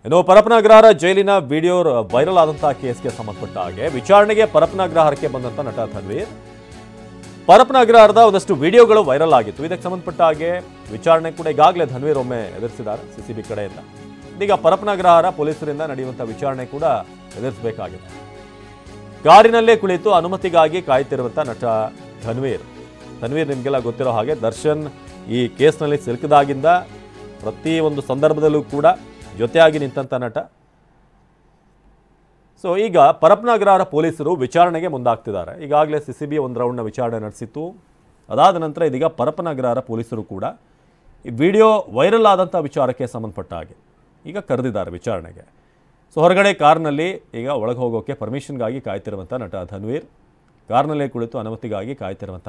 ಇನ್ನು ಪರಪ್ಪನಗ್ರಹಾರ ಜೈಲಿನ video viral ಆದಂತಹ ಕೇಸ್ಗೆ ಸಂಬಂಧಪಟ್ಟ ಹಾಗೆ ವಿಚಾರಣೆಗೆ ಪರಪ್ಪನಗ್ರಹಾರಕ್ಕೆ ಬಂದಂತ ನಟ ಧನ್ವೀರ್ ಪರಪ್ಪನಗ್ರಹಾರದ ಒಂದಷ್ಟು ವಿಡಿಯೋಗಳು ವೈರಲ್ ಆಗಿತ್ತು. ಇದಕ್ಕೆ ಸಂಬಂಧಪಟ್ಟ ಹಾಗೆ ವಿಚಾರಣೆ ಕೂಡ ಈಗಾಗಲೇ ಧನ್ವೀರ್ ಒಮ್ಮೆ ಎದುರಿಸಿದ್ದಾರೆ ಸಿಸಿಬಿ ಕಡೆಯಿಂದ. ಇದೀಗ ಪರಪ್ಪನಗ್ರಹಾರ ಪೊಲೀಸರಿಂದ ನಡೆಯುವಂತಹ ವಿಚಾರಣೆ ಕೂಡ ಎದುರಿಸಬೇಕಾಗಿದೆ. ಕಾರಿನಲ್ಲೇ ಕುಳಿತು ಅನುಮತಿಗಾಗಿ ಕಾಯ್ತಿರುವಂತಹ ನಟ ಧನ್ವೀರ್ ನಿಮಗೆಲ್ಲ ಗೊತ್ತಿರೋ ಹಾಗೆ ದರ್ಶನ್ ಈ ಕೇಸ್ನಲ್ಲಿ ಸಿಲುಕಿದಾಗಿಂದ ಪ್ರತಿ ಒಂದು ಸಂದರ್ಭದಲ್ಲೂ ಕೂಡ ಜೊತೆಯಾಗಿ ನಿಂತಂಥ ನಟ. ಸೊ ಈಗ ಪರಪ್ಪನಗ್ರಹಾರ ಪೊಲೀಸರು ವಿಚಾರಣೆಗೆ ಮುಂದಾಗ್ತಿದ್ದಾರೆ. ಈಗಾಗಲೇ ಸಿಸಿಬಿ ಒಂದು ರೌಂಡ್ನ ವಿಚಾರಣೆ ನಡೆಸಿತ್ತು. ಅದಾದ ನಂತರ ಇದೀಗ ಪರಪ್ಪನಗ್ರಹಾರ ಪೊಲೀಸರು ಕೂಡ ಈ ವಿಡಿಯೋ ವೈರಲ್ ಆದಂಥ ವಿಚಾರಕ್ಕೆ ಸಂಬಂಧಪಟ್ಟ ಹಾಗೆ ಈಗ ಕರೆದಿದ್ದಾರೆ ವಿಚಾರಣೆಗೆ. ಸೊ ಹೊರಗಡೆ ಕಾರ್ನಲ್ಲಿ ಈಗ ಒಳಗೆ ಹೋಗೋಕ್ಕೆ ಪರ್ಮಿಷನ್ಗಾಗಿ ಕಾಯ್ತಿರುವಂಥ ನಟ ಧನ್ವೀರ್, ಕಾರ್ನಲ್ಲೇ ಕುಳಿತು ಅನುಮತಿಗಾಗಿ ಕಾಯ್ತಿರುವಂಥ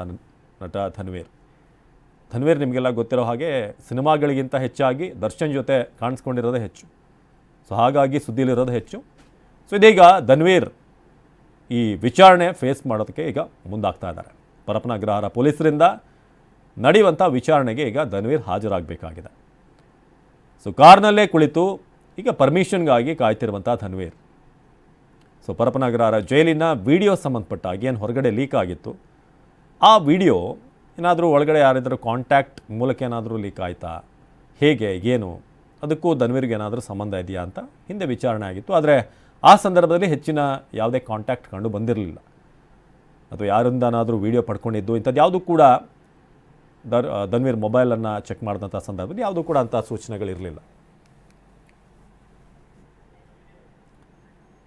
ನಟ ಧನ್ವೀರ್ ನಿಮಗೆಲ್ಲ ಗೊತ್ತಿರೋ ಹಾಗೆ ಸಿನಿಮಾಗಳಿಗಿಂತ ಹೆಚ್ಚಾಗಿ ದರ್ಶನ್ ಜೊತೆ ಕಾಣಿಸ್ಕೊಂಡಿರೋದೇ ಹೆಚ್ಚು. ಸೊ ಹಾಗಾಗಿ ಸುದ್ದಿಲಿರೋದು ಹೆಚ್ಚು. ಸೊ ಇದೀಗ ಧನ್ವೀರ್ ಈ ವಿಚಾರಣೆ ಫೇಸ್ ಮಾಡೋದಕ್ಕೆ ಈಗ ಮುಂದಾಗ್ತಾ ಇದ್ದಾರೆ. ಪರಪ್ಪನಗ್ರಹಾರ ಪೊಲೀಸರಿಂದ ನಡೆಯುವಂಥ ವಿಚಾರಣೆಗೆ ಈಗ ಧನ್ವೀರ್ ಹಾಜರಾಗಬೇಕಾಗಿದೆ. ಸೊ ಕಾರ್ನಲ್ಲೇ ಕುಳಿತು ಈಗ ಪರ್ಮಿಷನ್ಗಾಗಿ ಕಾಯ್ತಿರುವಂಥ ಧನ್ವೀರ್. ಸೊ ಪರಪ್ಪನಗ್ರಹಾರ ಜೈಲಿನ ವಿಡಿಯೋ ಸಂಬಂಧಪಟ್ಟಾಗಿ ಏನು ಹೊರಗಡೆ ಲೀಕ್ ಆಗಿತ್ತು, ಆ ವಿಡಿಯೋ ಏನಾದರೂ ಒಳಗಡೆ ಯಾರಿದ್ದರೂ ಕಾಂಟ್ಯಾಕ್ಟ್ ಮೂಲಕ ಏನಾದರೂ ಲೀಕ್ ಆಯಿತಾ, ಹೇಗೆ ಏನು, ಅದಕ್ಕೂ ಧನ್ವೀರ್ಗೆ ಏನಾದರೂ ಸಂಬಂಧ ಇದೆಯಾ ಅಂತ ಹಿಂದೆ ವಿಚಾರಣೆ ಆಗಿತ್ತು. ಆದರೆ ಆ ಸಂದರ್ಭದಲ್ಲಿ ಹೆಚ್ಚಿನ ಯಾವುದೇ ಕಾಂಟ್ಯಾಕ್ಟ್ ಕಂಡು ಬಂದಿರಲಿಲ್ಲ. ಅಥವಾ ಯಾರಿಂದನಾದರೂ ವಿಡಿಯೋ ಪಡ್ಕೊಂಡಿದ್ದು ಇಂಥದ್ದು ಯಾವುದೂ ಕೂಡ ಧನ್ವೀರ್ ಮೊಬೈಲನ್ನು ಚೆಕ್ ಮಾಡಿದಂಥ ಸಂದರ್ಭದಲ್ಲಿ ಯಾವುದೂ ಕೂಡ ಅಂಥ ಸೂಚನೆಗಳಿರಲಿಲ್ಲ.